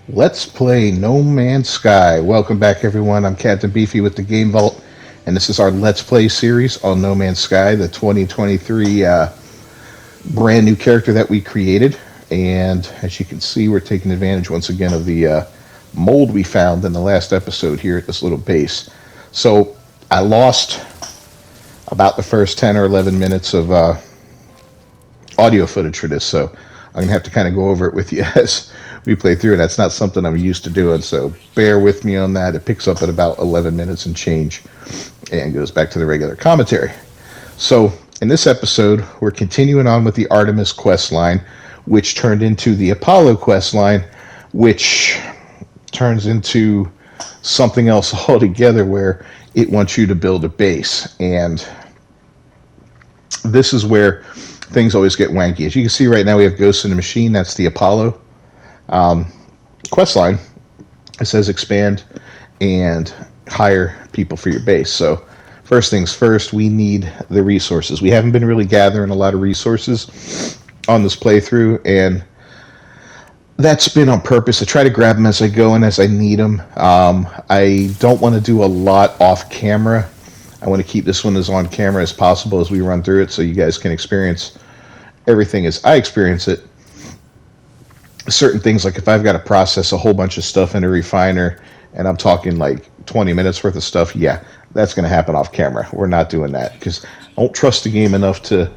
Let's play No Man's Sky. Welcome back, everyone. I'm Captain Beefy with the Game Vault, and this is our Let's Play series on No Man's Sky, the 2023 brand new character that we created. And as you can see, we're taking advantage once again of the mold we found in the last episode here at this little base. So I lost about the first 10 or 11 minutes of audio footage for this, so I'm going to have to kind of go over it with you as we play through, and that's not something I'm used to doing, so bear with me on that. It picks up at about 11 minutes and change and goes back to the regular commentary. So in this episode, we're continuing on with the Artemis quest line, which turned into the Apollo quest line, which turns into something else altogether where it wants you to build a base. And this is where things always get wanky. As you can see right now, we have Ghost in the Machine. That's the Apollo quest line. It says expand and hire people for your base. So first things first, we need the resources. We haven't been really gathering a lot of resources on this playthrough, and that's been on purpose. I try to grab them as I go and as I need them. I don't want to do a lot off camera. I want to keep this one as on camera as possible as we run through it, so you guys can experience everything as I experience it. Certain things, like if I've got to process a whole bunch of stuff in a refiner, and I'm talking like 20 minutes worth of stuff, yeah, that's going to happen off camera. We're not doing that because I don't trust the game enough to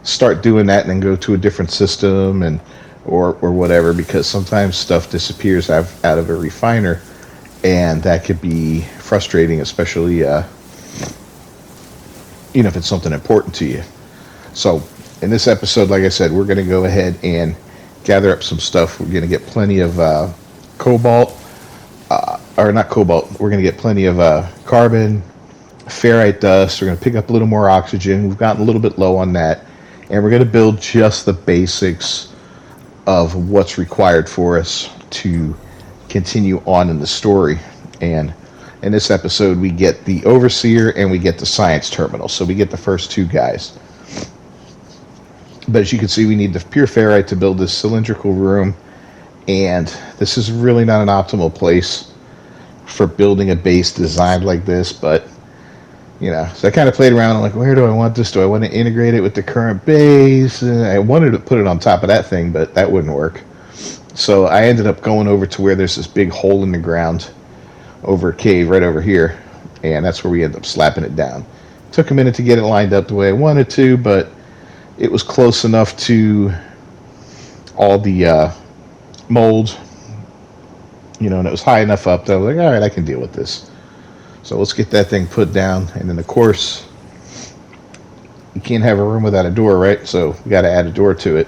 start doing that and then go to a different system and or whatever, because sometimes stuff disappears out of a refiner, and that could be frustrating, especially if it's something important to you. So in this episode, like I said, we're going to go ahead and gather up some stuff. We're going to get plenty of cobalt, or not cobalt, we're going to get plenty of carbon, ferrite dust. We're going to pick up a little more oxygen. We've gotten a little bit low on that. And we're going to build just the basics of what's required for us to continue on in the story. And in this episode, we get the Overseer and we get the Science Terminal. So we get the first two guys. But as you can see, we need the pure ferrite to build this cylindrical room. And this is really not an optimal place for building a base designed like this. But, so I kind of played around. I'm like, where do I want this? Do I want to integrate it with the current base? I wanted to put it on top of that thing, but that wouldn't work. So I ended up going over to where there's this big hole in the ground over a cave right over here. And that's where we ended up slapping it down. Took a minute to get it lined up the way I wanted to, but it was close enough to all the mold, and it was high enough up that I was like, all right, I can deal with this. So let's get that thing put down. And then, of course, you can't have a room without a door, right? So we got to add a door to it.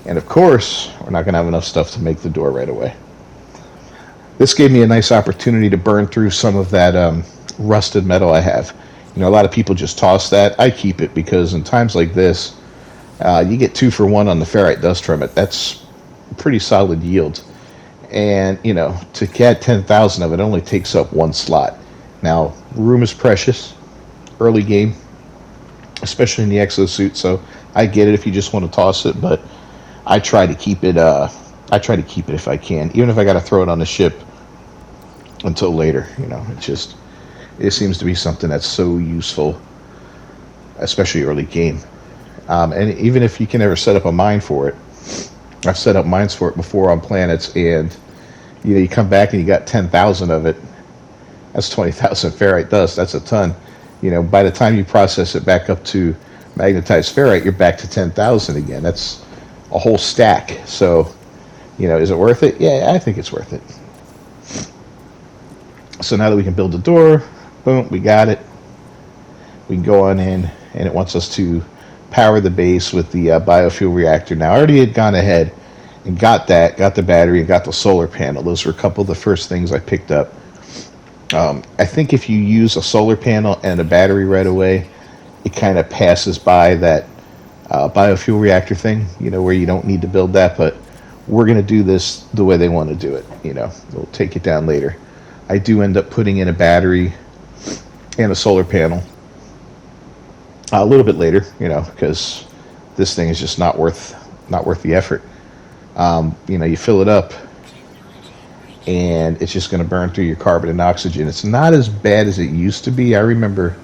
And, of course, we're not going to have enough stuff to make the door right away. This gave me a nice opportunity to burn through some of that rusted metal I have. A lot of people just toss that. I keep it because in times like this, you get 2 for 1 on the ferrite dust from it. That's a pretty solid yield. And, to get 10,000 of it only takes up 1 slot. Now, room is precious, early game, especially in the exosuit, so I get it if you just want to toss it, but I try to keep it, if I can, even if I got to throw it on the ship until later. It seems to be something that's so useful, especially early game. And even if you can ever set up a mine for it, I've set up mines for it before on planets, and you come back and you got 10,000 of it. That's 20,000 ferrite dust. That's a ton. By the time you process it back up to magnetized ferrite, you're back to 10,000 again. That's a whole stack. So, is it worth it? Yeah, I think it's worth it. So now that we can build the door, boom, we got it. We can go on in, and it wants us to power the base with the biofuel reactor. Now, I already had gone ahead and got the battery, and got the solar panel. Those were a couple of the first things I picked up. I think if you use a solar panel and a battery right away, it kind of passes by that biofuel reactor thing, where you don't need to build that. But we're going to do this the way they want to do it. We'll take it down later. I do end up putting in a battery and a solar panel a little bit later, because this thing is just not worth the effort. You fill it up, and it's just going to burn through your carbon and oxygen. It's not as bad as it used to be. I remember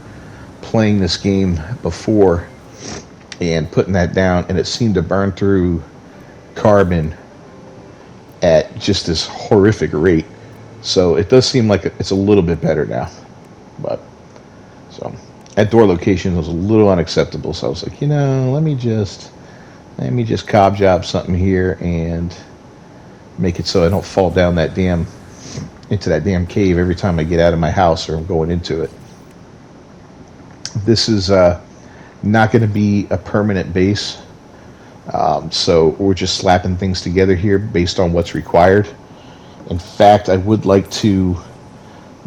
playing this game before and putting that down, and it seemed to burn through carbon at just this horrific rate. So it does seem like it's a little bit better now. But so at door location was a little unacceptable. So I was like, let me just cob job something here and make it so I don't fall down into that damn cave every time I get out of my house or I'm going into it. This is not going to be a permanent base. So we're just slapping things together here based on what's required. In fact, I would like to,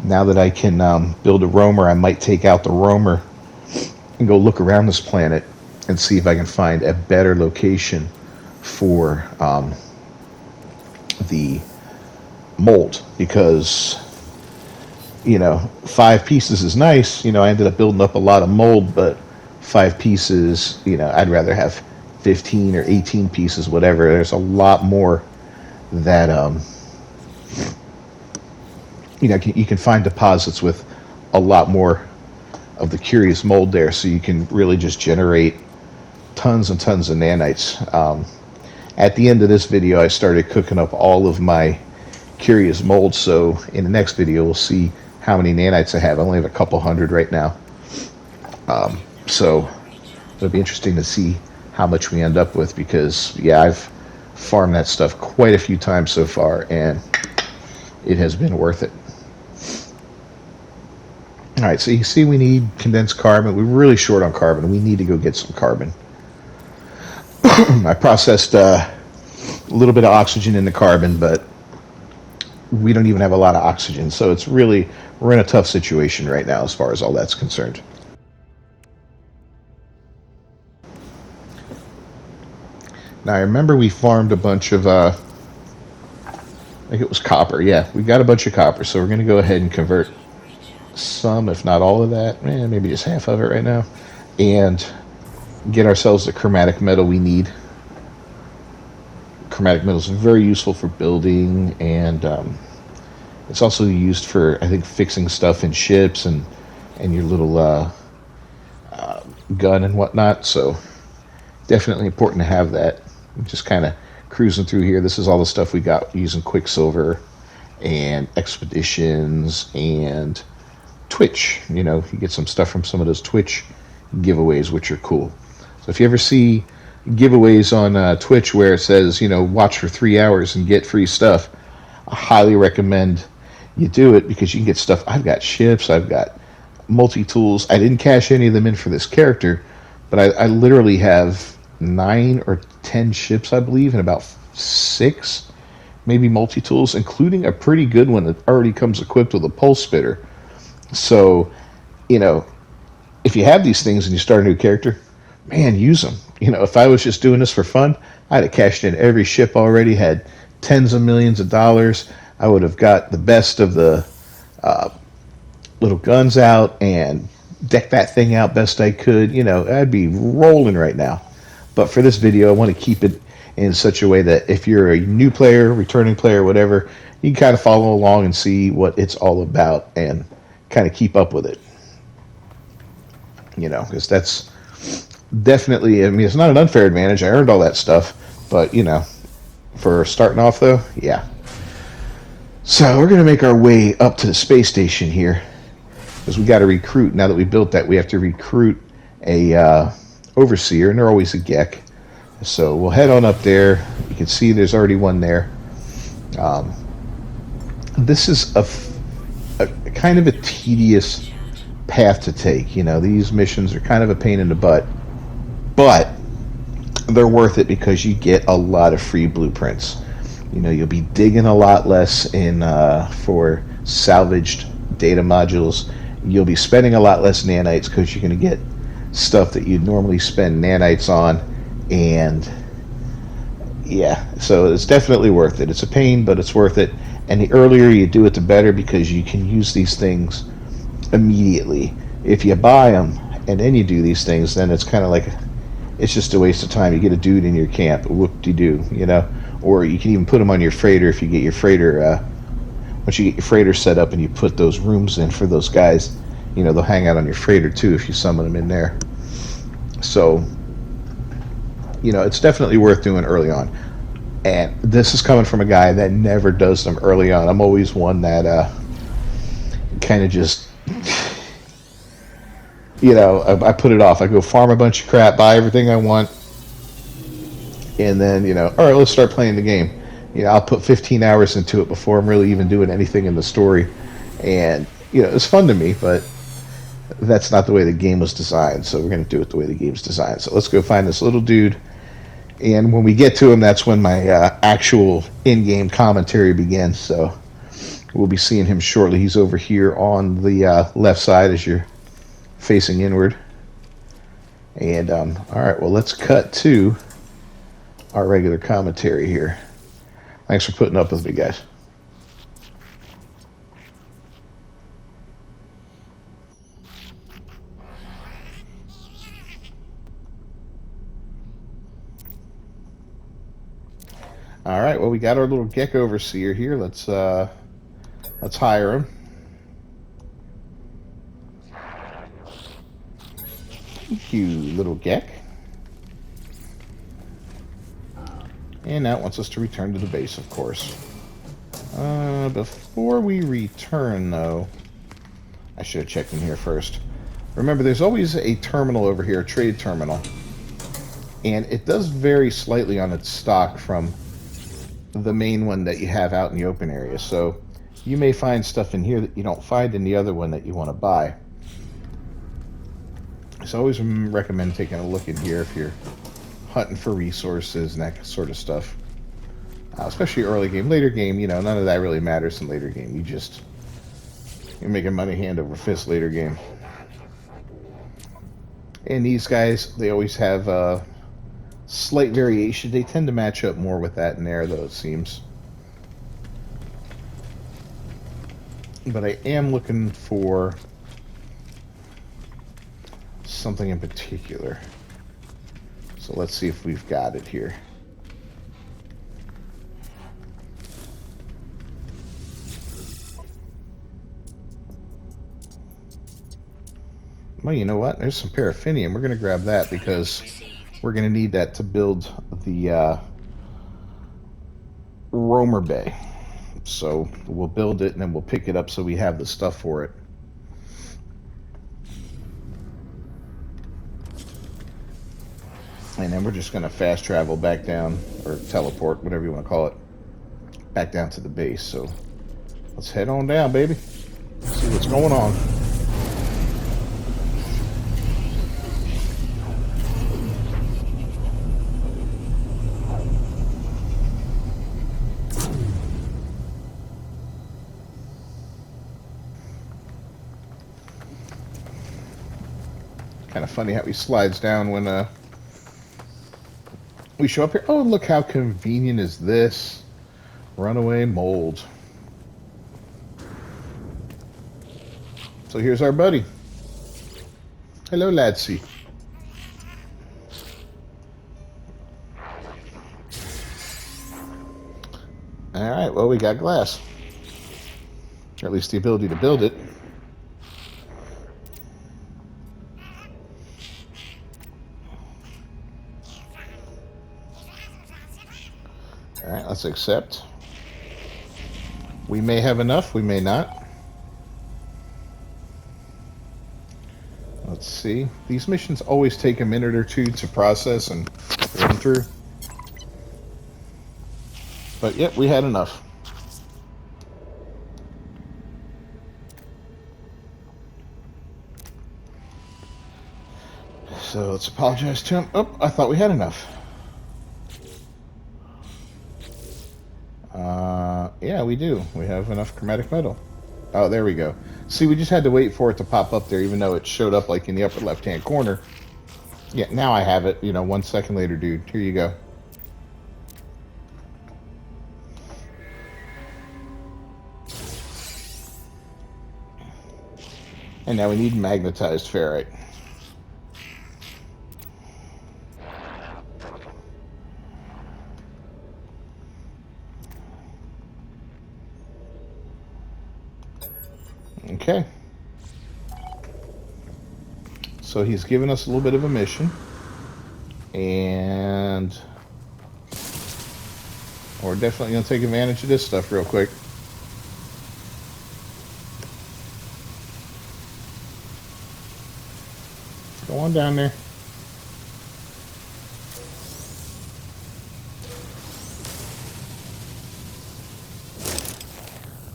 now that I can build a roamer, I might take out the roamer and go look around this planet and see if I can find a better location for the mold. Because, 5 pieces is nice. I ended up building up a lot of mold, but 5 pieces, I'd rather have 15 or 18 pieces, whatever. There's a lot more that you can find deposits with a lot more of the curious mold there, so you can really just generate tons and tons of nanites. At the end of this video, I started cooking up all of my curious mold, so in the next video we'll see how many nanites I have. I only have a couple hundred right now, so it'll be interesting to see how much we end up with, because I've farmed that stuff quite a few times so far, and it has been worth it. All right, so you can see we need condensed carbon. We're really short on carbon. We need to go get some carbon. I processed a little bit of oxygen in the carbon, but we don't even have a lot of oxygen. So we're in a tough situation right now as far as all that's concerned. Now, I remember we farmed a bunch of, I think it was copper. Yeah, we got a bunch of copper. So we're going to go ahead and convert some, if not all of that, maybe just half of it right now, and get ourselves the chromatic metal we need. Chromatic metal is very useful for building, and it's also used for, I think, fixing stuff in ships and your little gun and whatnot. So definitely important to have that. I'm just kind of cruising through here. This is all the stuff we got using Quicksilver and Expeditions and Twitch. You get some stuff from some of those Twitch giveaways, which are cool. So if you ever see giveaways on Twitch where it says, watch for 3 hours and get free stuff, I highly recommend you do it, because you can get stuff. I've got ships, I've got multi-tools. I didn't cash any of them in for this character, but I literally have 9 or 10 ships, I believe, and about 6 maybe multi-tools, including a pretty good one that already comes equipped with a pulse spitter. So, if you have these things and you start a new character, man, use them. If I was just doing this for fun, I'd have cashed in every ship already, had tens of millions of dollars. I would have got the best of the little guns out and decked that thing out best I could. I'd be rolling right now. But for this video, I want to keep it in such a way that if you're a new player, returning player, whatever, you can kind of follow along and see what it's all about and kind of keep up with it. Because that's definitely, it's not an unfair advantage. I earned all that stuff, but for starting off though, yeah. So we're gonna make our way up to the space station here, because we got to recruit. Now that we built that, we have to recruit a overseer, and they're always a Gek. So we'll head on up there. You can see there's already one there. This is a kind of a tedious path to take. These missions are kind of a pain in the butt, but they're worth it because you get a lot of free blueprints. You'll be digging a lot less in for salvaged data modules. You'll be spending a lot less nanites because you're going to get stuff that you'd normally spend nanites on, and so it's definitely worth it. It's a pain, but it's worth it. And the earlier you do it, the better, because you can use these things immediately. If you buy them and then you do these things, then it's kind of like, it's just a waste of time. You get a dude in your camp, whoop-de-doo, or you can even put them on your freighter if you get your freighter once you get your freighter set up and you put those rooms in for those guys, they'll hang out on your freighter too if you summon them in there. So, it's definitely worth doing early on. And this is coming from a guy that never does them early on. I'm always one that kind of just, I put it off. I go farm a bunch of crap, buy everything I want, and then, all right, let's start playing the game. I'll put 15 hours into it before I'm really even doing anything in the story. And, it's fun to me, but that's not the way the game was designed. So we're going to do it the way the game's designed. So let's go find this little dude. And when we get to him, that's when my actual in-game commentary begins. So we'll be seeing him shortly. He's over here on the left side as you're facing inward. And, all right, well, let's cut to our regular commentary here. Thanks for putting up with me, guys. All right, well, we got our little Gek overseer here. Let's hire him. Thank you, little Gek. And now it wants us to return to the base, of course. Before we return, though, I should have checked in here first. Remember, there's always a terminal over here, a trade terminal. And it does vary slightly on its stock from the main one that you have out in the open area. So you may find stuff in here that you don't find in the other one that you want to buy. So I always recommend taking a look in here if you're hunting for resources and that sort of stuff. Especially early game. Later game, none of that really matters in later game. You're making money hand over fist later game. And these guys, they always have a slight variation. They tend to match up more with that in there, though, it seems. But I am looking for something in particular. So let's see if we've got it here. Well, you know what? There's some paraffinium. We're going to grab that because we're going to need that to build the roamer bay. So we'll build it and then we'll pick it up so we have the stuff for it. And then we're just going to fast travel back down, or teleport, whatever you want to call it, back down to the base. So let's head on down, baby. See what's going on. Kind of funny how he slides down when we show up here. Oh, look how convenient is this. Runaway mold. So here's our buddy. Hello, Ladsy. Alright, well, we got glass. Or at least the ability to build it. Alright, let's accept. We may have enough, we may not. Let's see. These missions always take a minute or two to process and run through. But yep, we had enough. So let's apologize to him. Oh, I thought we had enough. Yeah, we do. We have enough chromatic metal. Oh, there we go. See, we just had to wait for it to pop up there, even though it showed up like in the upper left-hand corner. Yeah, now I have it. 1 second later, dude. Here you go. And now we need magnetized ferrite. Okay. So he's given us a little bit of a mission. And we're definitely going to take advantage of this stuff real quick. Go on down there.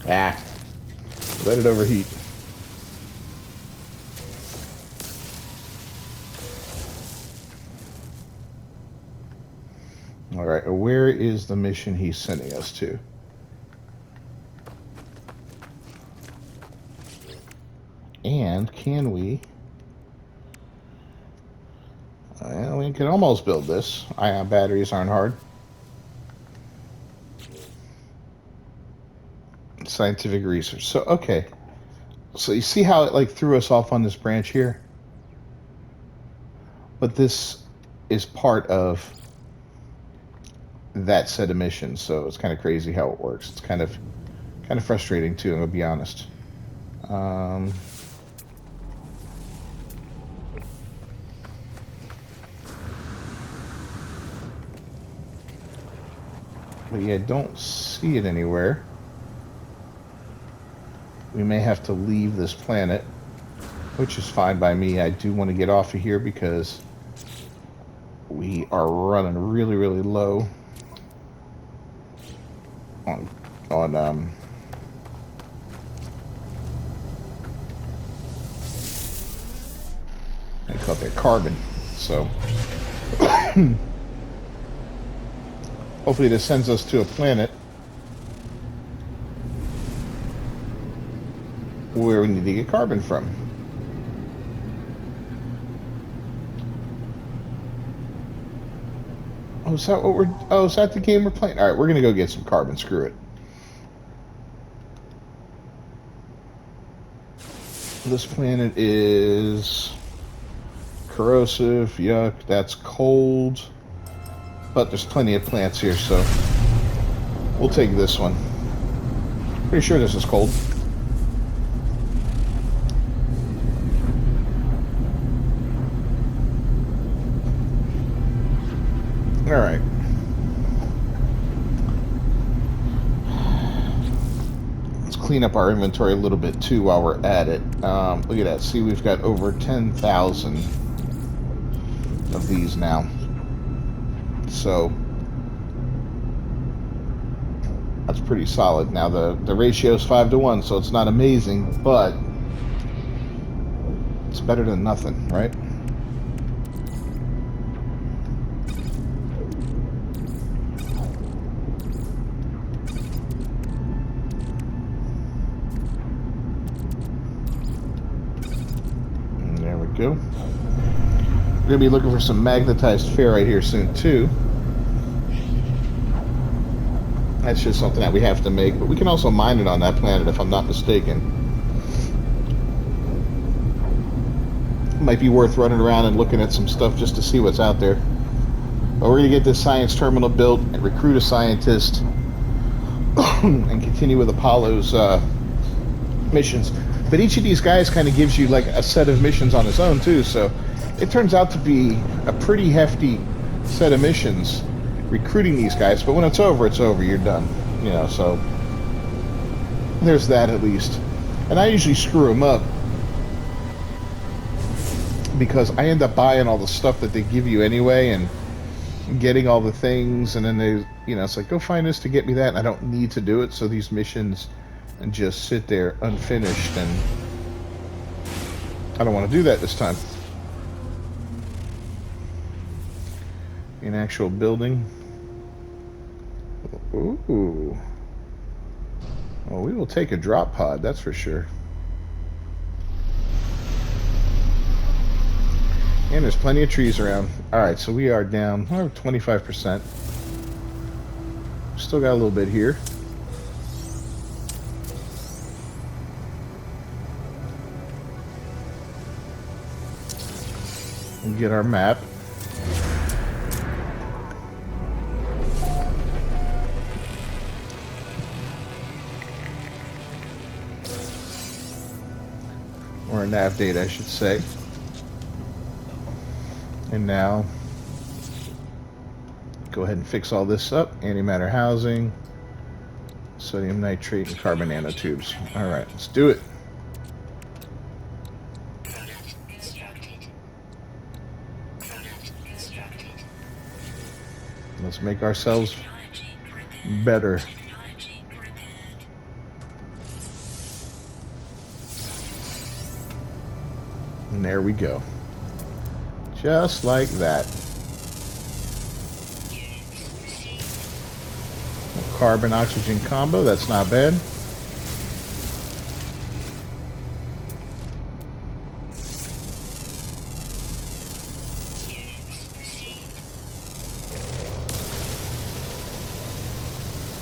Ah, let it overheat. All right, where is the mission he's sending us to? And can we... we can almost build this. Ion batteries aren't hard. Scientific research. So, okay. So you see how it like threw us off on this branch here? But this is part of that set of missions, so it's kind of crazy how it works. It's kind of frustrating too, I'm gonna be honest. But yeah, don't see it anywhere. We may have to leave this planet, which is fine by me. I do want to get off of here because we are running really, really low on I call it carbon. So hopefully this sends us to a planet where we need to get carbon from. Oh, is that what we're... Oh, is that the game we're playing? Alright, we're gonna go get some carbon. Screw it. This planet is... corrosive. Yuck. That's cold. But there's plenty of plants here, so... we'll take this one. Pretty sure this is cold. Alright. Let's clean up our inventory a little bit too while we're at it. Look at that. See, we've got over 10,000 of these now. So that's pretty solid. Now the ratio is 5-to-1, so it's not amazing, but it's better than nothing, right? Go. We're going to be looking for some magnetized ferrite here soon too. That's just something that we have to make, but we can also mine it on that planet if I'm not mistaken. It might be worth running around and looking at some stuff just to see what's out there. But we're going to get this science terminal built and recruit a scientist and continue with Apollo's missions. But each of these guys kind of gives you like a set of missions on its own too, so it turns out to be a pretty hefty set of missions recruiting these guys. But when it's over, you're done, you know, so there's that at least. And I usually screw them up because I end up buying all the stuff that they give you anyway and getting all the things, and then they, you know, it's like, go find this to get me that, and I don't need to do it, so these missions and just sit there unfinished, and I don't want to do that this time. An actual building. Ooh. Well, we will take a drop pod, that's for sure. And there's plenty of trees around. Alright, so we are down 25%. Still got a little bit here. And get our map. nav data, I should say. And now, go ahead and fix all this up. Antimatter housing, sodium nitrate, and carbon nanotubes. All right, let's do it. Let's make ourselves better. And there we go. Just like that. Carbon oxygen combo, that's not bad.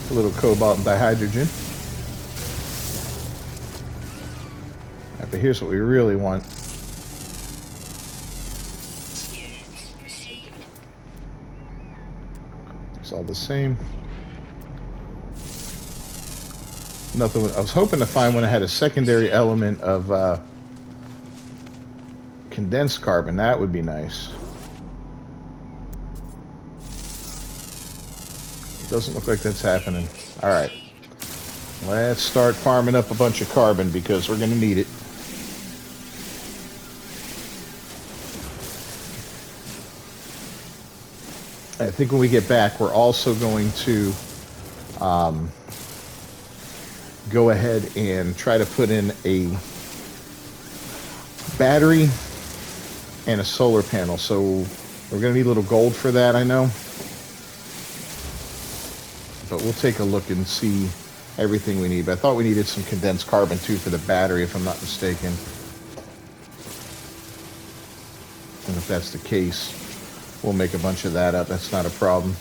A little cobalt and dihydrogen. Right, but here's what we really want. It's all the same. Nothing. I was hoping to find one that had a secondary element of condensed carbon. That would be nice. Doesn't look like that's happening. All right. Let's start farming up a bunch of carbon because we're going to need it. I think when we get back, we're also going to go ahead and try to put in a battery and a solar panel. So we're going to need a little gold for that, I know. But we'll take a look and see everything we need. But I thought we needed some condensed carbon too for the battery, if I'm not mistaken. And if that's the case, we'll make a bunch of that up. That's not a problem.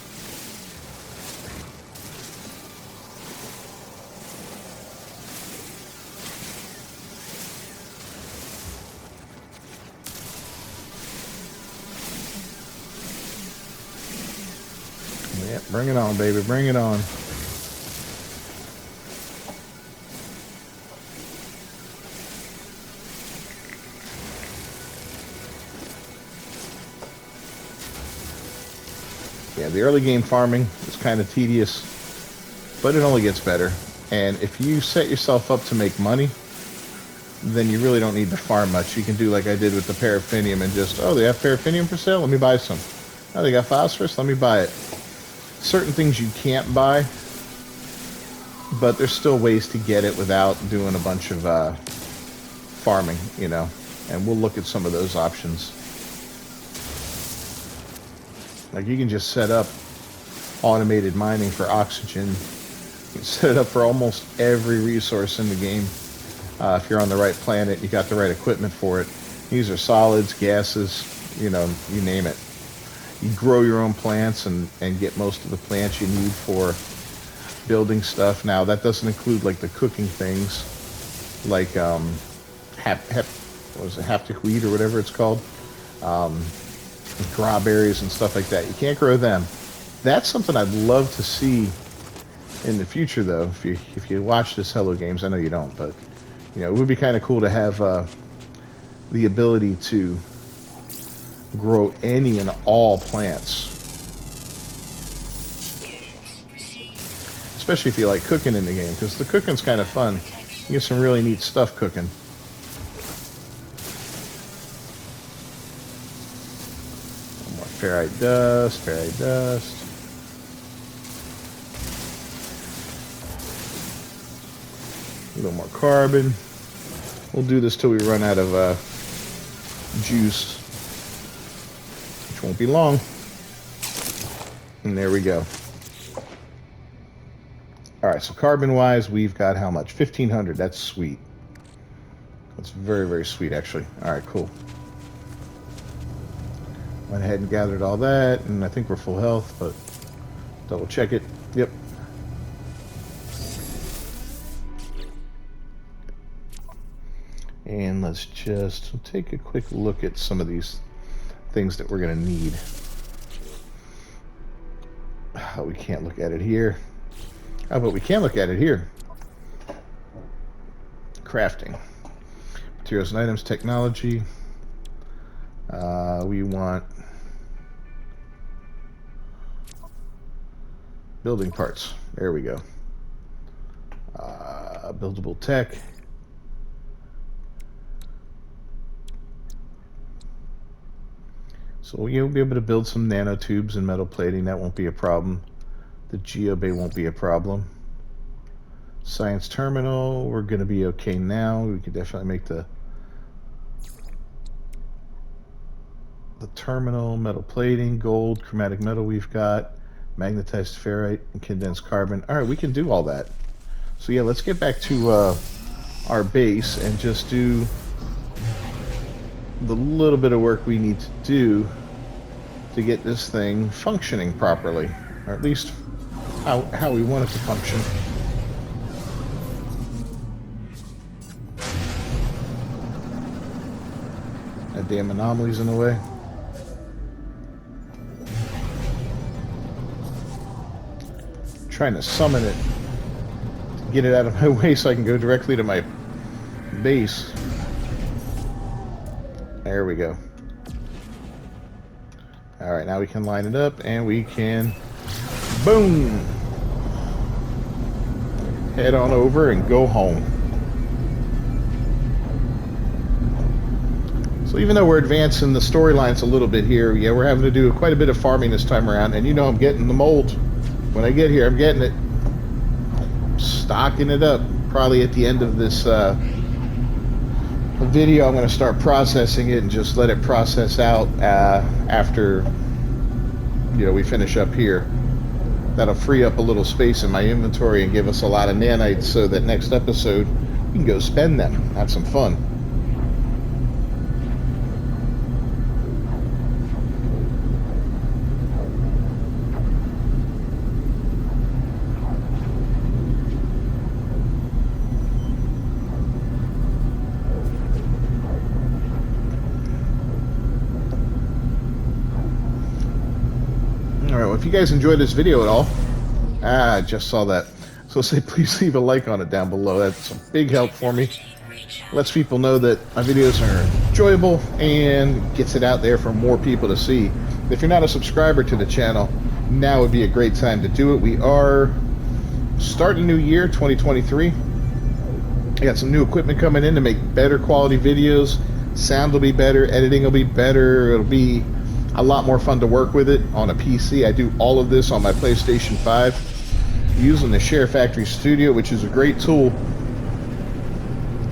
Yeah, bring it on, baby. Bring it on. Yeah, the early game farming is kind of tedious, but it only gets better. And if you set yourself up to make money, then you really don't need to farm much. You can do like I did with the paraffinium and just, oh, they have paraffinium for sale? Let me buy some. Oh, they got phosphorus? Let me buy it. Certain things you can't buy, but there's still ways to get it without doing a bunch of farming, you know. And we'll look at some of those options. Like you can just set up automated mining for oxygen. You can set it up for almost every resource in the game. If you're on the right planet, you got the right equipment for it. These are solids, gases, you know, you name it. You grow your own plants and get most of the plants you need for building stuff. Now, that doesn't include like the cooking things, like haptic wheat or whatever it's called. Strawberries and stuff like that. You can't grow them. That's something I'd love to see in the future, though. If you watch this Hello Games, I know you don't, but you know it would be kind of cool to have the ability to grow any and all plants, especially if you like cooking in the game, because the cooking's kind of fun. You get some really neat stuff cooking. Ferrite dust, ferrite dust. A little more carbon. We'll do this till we run out of juice, which won't be long. And there we go. All right, so carbon-wise, we've got how much? 1,500. That's sweet. That's very, very sweet, actually. All right, cool. Went ahead and gathered all that, and I think we're full health, but double check it. Yep. And let's just take a quick look at some of these things that we're going to need. Oh, we can't look at it here. Oh, but we can look at it here. Crafting. Materials and items, technology. We want building parts. There we go. Buildable tech. So you'll be able to build some nanotubes and metal plating. That won't be a problem. The geobay won't be a problem. Science terminal, we're going to be okay now. We can definitely make the terminal. Metal plating, gold, chromatic metal we've got, magnetized ferrite, and condensed carbon. All right, we can do all that. So yeah, let's get back to our base and just do the little bit of work we need to do to get this thing functioning properly, or at least how we want it to function. That damn anomaly's in the way. Trying to summon it to get it out of my way so I can go directly to my base. There we go. Alright, now we can line it up and we can, boom, head on over and go home. So even though we're advancing the storylines a little bit here, yeah, we're having to do quite a bit of farming this time around, and you know I'm getting the mold. When I get here, I'm getting it. Stocking it up. Probably at the end of this video, I'm going to start processing it and just let it process out after, you know, we finish up here. That'll free up a little space in my inventory and give us a lot of nanites so that next episode we can go spend them. Have some fun. Alright, well, if you guys enjoyed this video at all, I just saw that. So say please leave a like on it down below. That's a big help for me. Lets people know that my videos are enjoyable and gets it out there for more people to see. If you're not a subscriber to the channel, now would be a great time to do it. We are starting a new year, 2023. I got some new equipment coming in to make better quality videos. Sound will be better, editing will be better, it'll be a lot more fun to work with it on a PC. I do all of this on my PlayStation 5 using the Share Factory Studio, which is a great tool.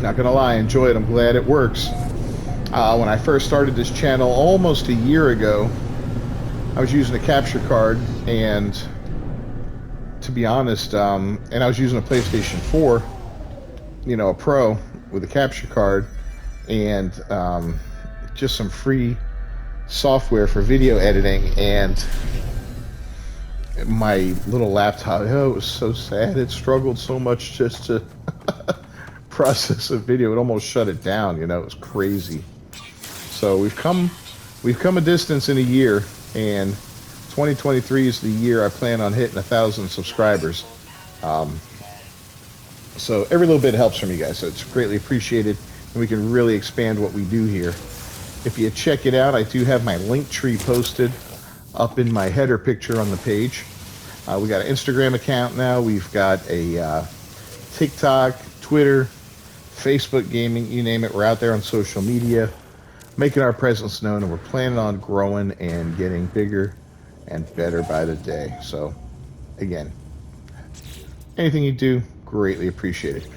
Not gonna lie, I enjoy it. I'm glad it works. When I first started this channel almost a year ago, I was using a capture card, and to be honest, and I was using a PlayStation 4, you know, a Pro with a capture card, and just some free software for video editing, and my little laptop, oh, it was so sad. It struggled so much just to process a video. It almost shut it down, you know. It was crazy. So we've come a distance in a year, and 2023 is the year I plan on hitting 1,000 subscribers. So every little bit helps from you guys, so it's greatly appreciated, and we can really expand what we do here. If you check it out, I do have my link tree posted up in my header picture on the page. We got an Instagram account now. We've got a TikTok, Twitter, Facebook gaming, you name it. We're out there on social media, making our presence known, and we're planning on growing and getting bigger and better by the day. So, again, anything you do, greatly appreciated.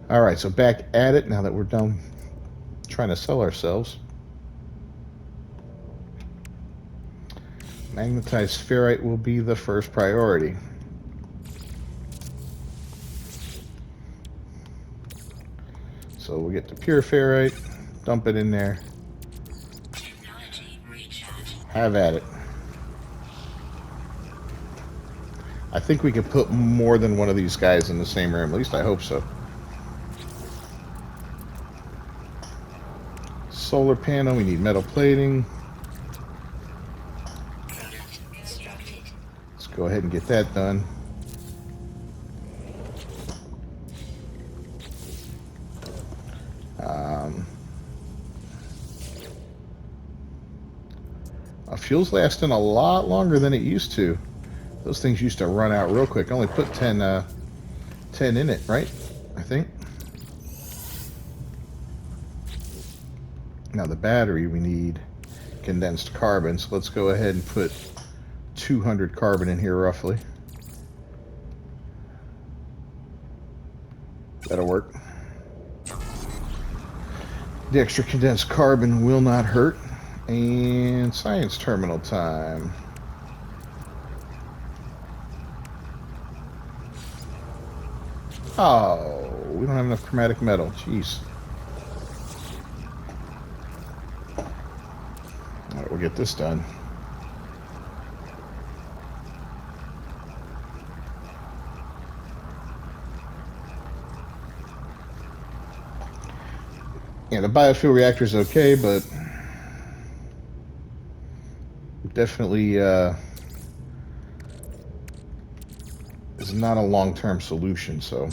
All right, so back at it now that we're done trying to sell ourselves. Magnetized ferrite will be the first priority. So we'll get the pure ferrite, dump it in there. Have at it. I think we could put more than one of these guys in the same room. At least I hope so. Solar panel, we need metal plating. Go ahead and get that done. fuel's lasting a lot longer than it used to. Those things used to run out real quick. I only put 10 in it, right? I think. Now the battery, we need condensed carbon, so let's go ahead and put 200 carbon in here roughly. That'll work. The extra condensed carbon will not hurt. And science terminal time. Oh, we don't have enough chromatic metal. Jeez. Alright, we'll get this done. Yeah, the biofuel reactor is okay, but definitely is not a long-term solution, so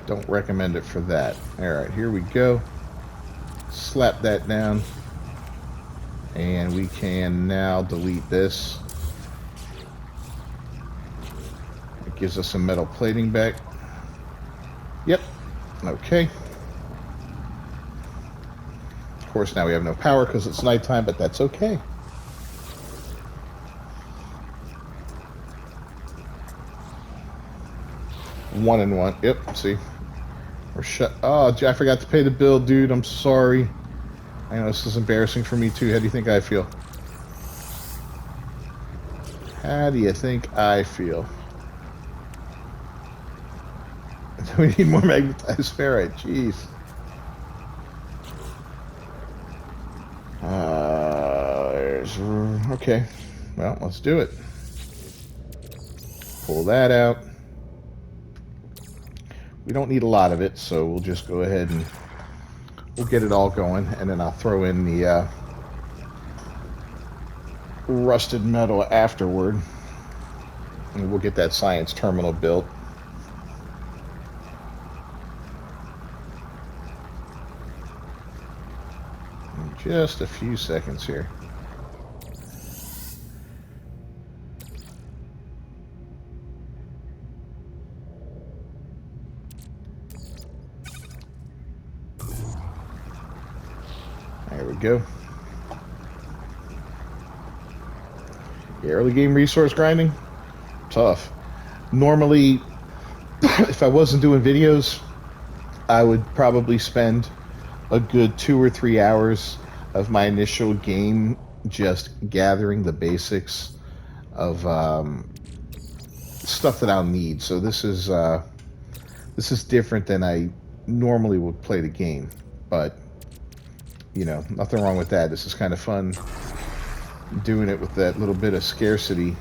don't recommend it for that. Alright, here we go. Slap that down. And we can now delete this. It gives us some metal plating back. Yep. Okay. Of course, now we have no power because it's nighttime, but that's okay. One and one. Yep, see. We're shut. Oh, I forgot to pay the bill, dude. I'm sorry. I know this is embarrassing for me, too. How do you think I feel? How do you think I feel? We need more magnetized ferrite. Jeez. Okay. Well, let's do it. Pull that out. We don't need a lot of it, so we'll just go ahead and we'll get it all going, and then I'll throw in the rusted metal afterward, and we'll get that science terminal built. In just a few seconds here. There we go. Yeah, early game resource grinding, tough. Normally, if I wasn't doing videos, I would probably spend a good 2 or 3 hours of my initial game just gathering the basics of stuff that I'll need. So this is different than I normally would play the game, but you know, nothing wrong with that. This is kind of fun doing it with that little bit of scarcity.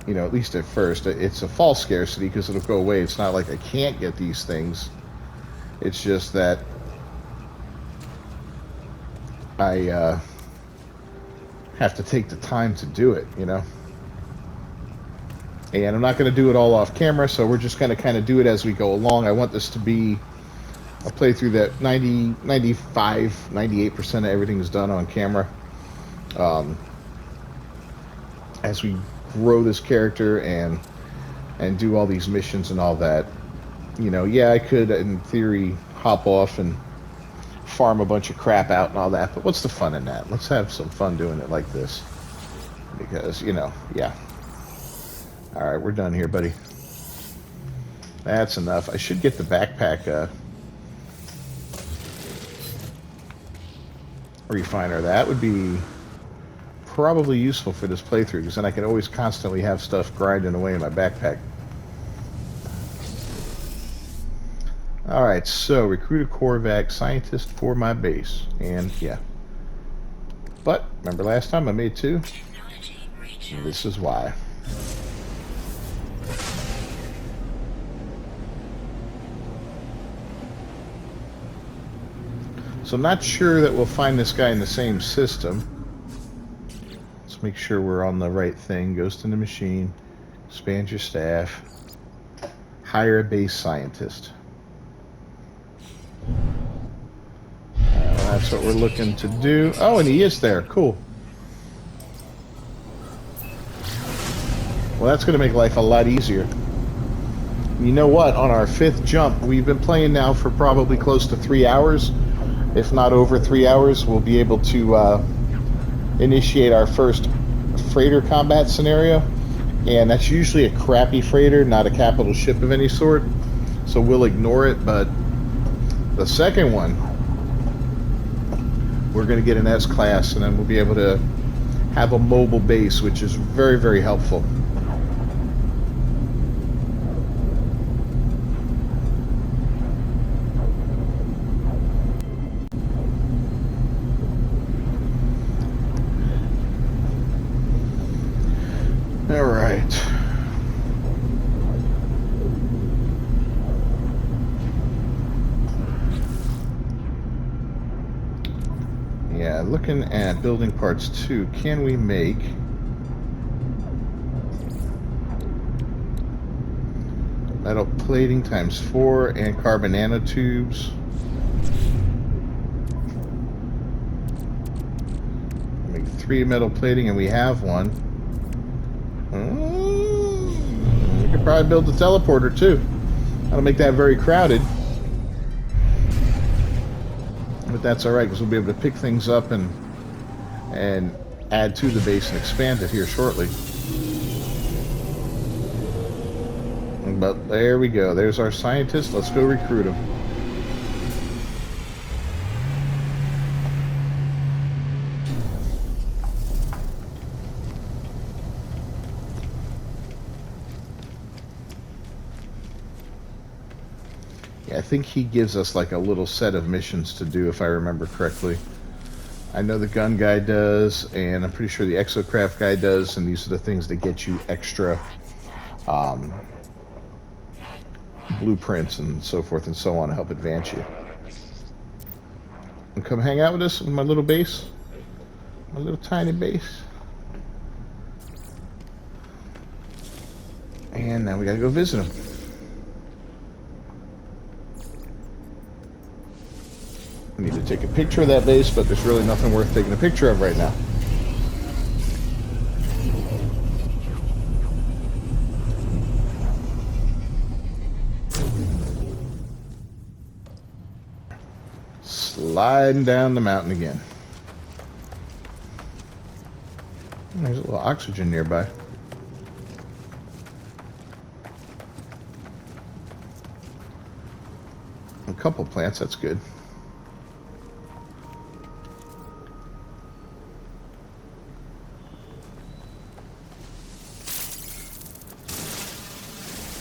You know, at least at first. It's a false scarcity because it'll go away. It's not like I can't get these things. It's just that I have to take the time to do it, you know? And I'm not going to do it all off camera, so we're just going to kind of do it as we go along. I want this to be a playthrough that 90, 95, 98% of everything is done on camera. As we grow this character and do all these missions and all that, you know, yeah, I could, in theory, hop off and farm a bunch of crap out and all that, but what's the fun in that? Let's have some fun doing it like this. Because, you know, yeah. Alright, we're done here, buddy. That's enough. I should get the backpack refiner. That would be probably useful for this playthrough, because then I can always constantly have stuff grinding away in my backpack. Alright, so recruit a Korvac scientist for my base. And yeah. But remember last time I made 2? And this is why. So I'm not sure that we'll find this guy in the same system. Let's make sure we're on the right thing. Ghost in the machine. Expand your staff. Hire a base scientist. That's what we're looking to do. Oh, and he is there. Cool. Well, that's going to make life a lot easier. You know what? On our 5th jump, we've been playing now for probably close to 3 hours. If not over 3 hours, we'll be able to initiate our first freighter combat scenario. And that's usually a crappy freighter, not a capital ship of any sort. So we'll ignore it. But the second one, we're going to get an S-class, and then we'll be able to have a mobile base, which is very, very helpful. All right. Yeah, looking at building parts 2, can we make metal plating ×4 and carbon nanotubes? Make 3 metal plating, and we have one. We could probably build the teleporter too. That'll make that very crowded. But that's alright, because we'll be able to pick things up and add to the base and expand it here shortly. But there we go. There's our scientist. Let's go recruit him. Yeah, I think he gives us like a little set of missions to do, if I remember correctly. I know the gun guy does, and I'm pretty sure the exocraft guy does, and these are the things that get you extra blueprints and so forth and so on to help advance you. And come hang out with us in my little base, my little tiny base. And now we gotta go visit him. I need to take a picture of that base, but there's really nothing worth taking a picture of right now. Sliding down the mountain again. There's a little oxygen nearby. A couple plants, that's good.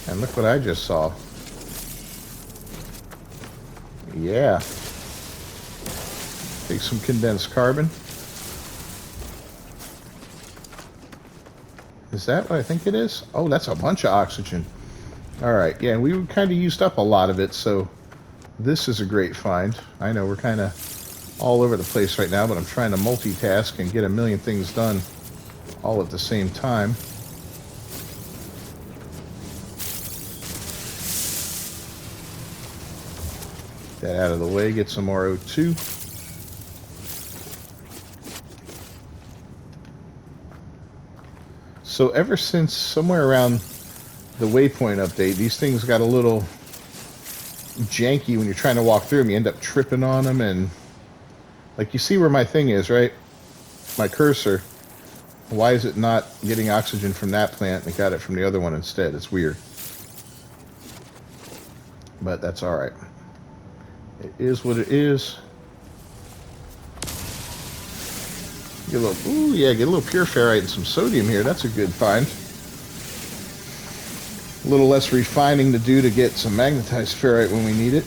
And look what I just saw. Yeah. Take some condensed carbon. Is that what I think it is? Oh, that's a bunch of oxygen. Alright, yeah, we kind of used up a lot of it, so this is a great find. I know we're kind of all over the place right now, but I'm trying to multitask and get a million things done all at the same time. That out of the way, get some more O2. So ever since somewhere around the waypoint update, these things got a little janky when you're trying to walk through them. You end up tripping on them, and like you see where my thing is, right? My cursor. Why is it not getting oxygen from that plant and it got it from the other one instead? It's weird. But that's alright. It is what it is. Get a little, ooh, yeah, get a little pure ferrite and some sodium here. That's a good find. A little less refining to do to get some magnetized ferrite when we need it.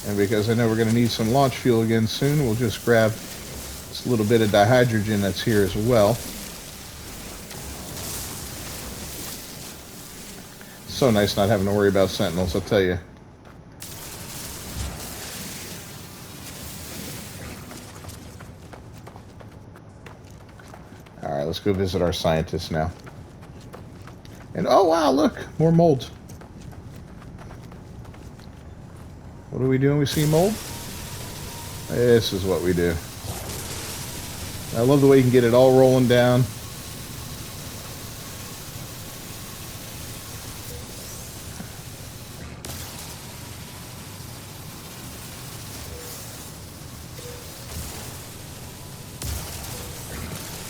And because I know we're going to need some launch fuel again soon, we'll just grab this little bit of dihydrogen that's here as well. So nice not having to worry about sentinels, I'll tell you. Alright, let's go visit our scientists now. And oh wow, look, more mold. What are we doing? We see mold? This is what we do. I love the way you can get it all rolling down.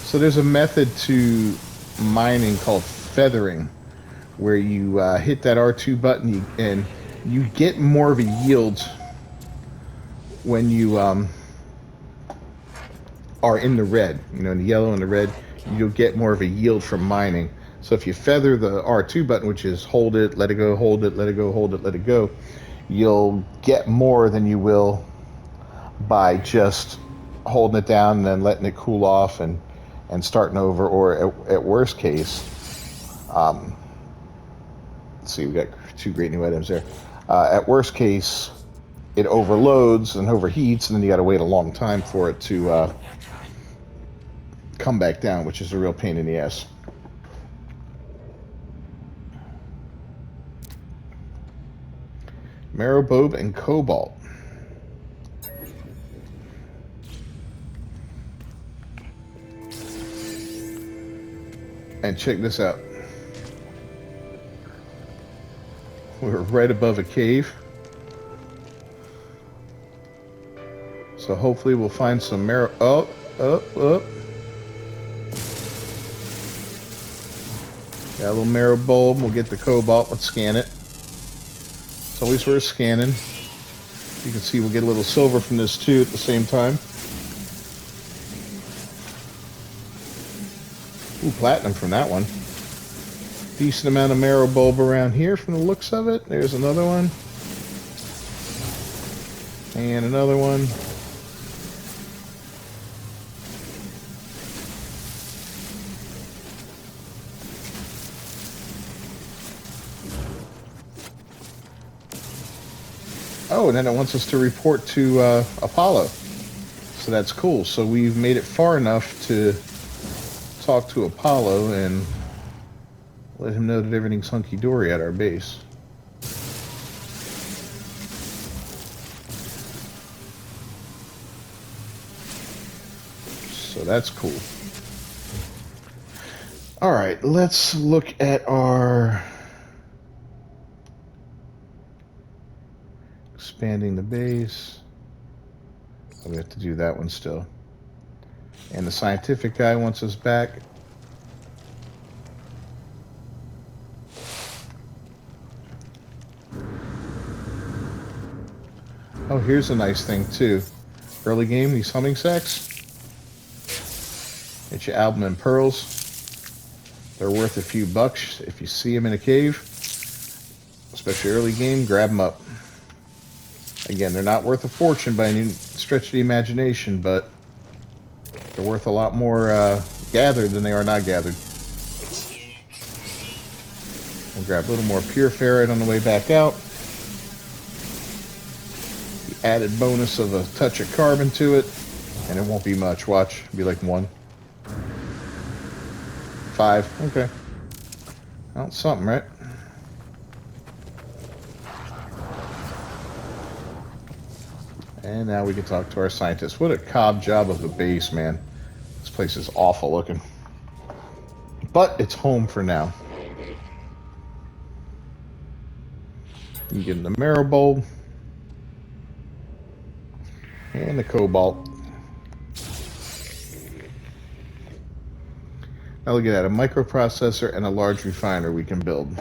So there's a method to mining called feathering, where you hit that R2 button and you get more of a yield when you are in the red. You know, in the yellow and the red, you'll get more of a yield from mining. So if you feather the R2 button, which is hold it, let it go, hold it, let it go, hold it, let it go, you'll get more than you will by just holding it down and then letting it cool off and starting over, or at worst case, let's see, we got 2 great new items there. At worst case, it overloads and overheats, and then you got to wait a long time for it to come back down, which is a real pain in the ass. Marrowbone and cobalt. And check this out. We're right above a cave. So hopefully we'll find some marrow. Oh. Got a little marrow bulb. We'll get the cobalt. Let's scan it. It's always worth scanning. You can see we'll get a little silver from this too at the same time. Ooh, platinum from that one. Decent amount of marrow bulb around here from the looks of it. There's another one. And another one. Oh, and then it wants us to report to Apollo. So that's cool. So we've made it far enough to talk to Apollo and let him know that everything's hunky-dory at our base. So that's cool. All right, let's look at our expanding the base. We have to do that one still. And the scientific guy wants us back. Oh, here's a nice thing too. Early game, these humming sacks. Get your album and pearls. They're worth a few bucks if you see them in a cave. Especially early game, grab them up. Again, they're not worth a fortune by any stretch of the imagination, but they're worth a lot more gathered than they are not gathered. We'll grab a little more pure ferrite on the way back out. The added bonus of a touch of carbon to it, and it won't be much. Watch, it'll be like 1. 5, okay. Well, something, right? And now we can talk to our scientists. What a cob job of a base, man. This place is awful looking. But it's home for now. You get the marrow bulb. And the cobalt. Now look at that, a microprocessor and a large refiner we can build.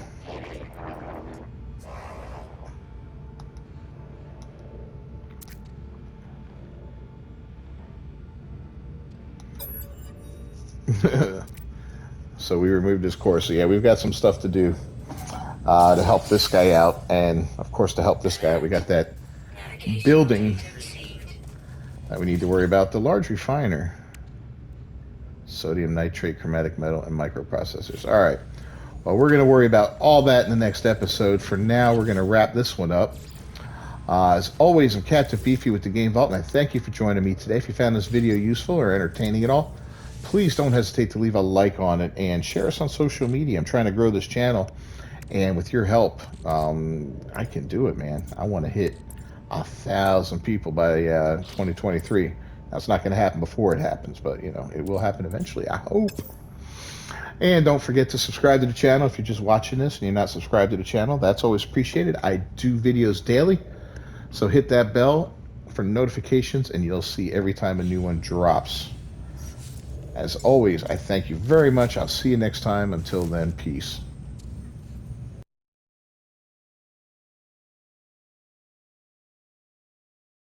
So we removed his core. So yeah, we've got some stuff to do to help this guy out. And of course, to help this guy out, we got that building that we need to worry about. The large refiner. Sodium nitrate, chromatic metal, and microprocessors. All right. Well, we're going to worry about all that in the next episode. For now, we're going to wrap this one up. As always, I'm Captain Beefy with the Game Vault, and I thank you for joining me today. If you found this video useful or entertaining at all, please don't hesitate to leave a like on it and share us on social media. I'm trying to grow this channel, and with your help, I can do it, man. I want to hit 1,000 people by 2023. That's not going to happen before it happens, but you know, it will happen eventually, I hope. And don't forget to subscribe to the channel if you're just watching this and you're not subscribed to the channel. That's always appreciated. I do videos daily, so hit that bell for notifications and you'll see every time a new one drops. As always, I thank you very much. I'll see you next time. Until then, peace.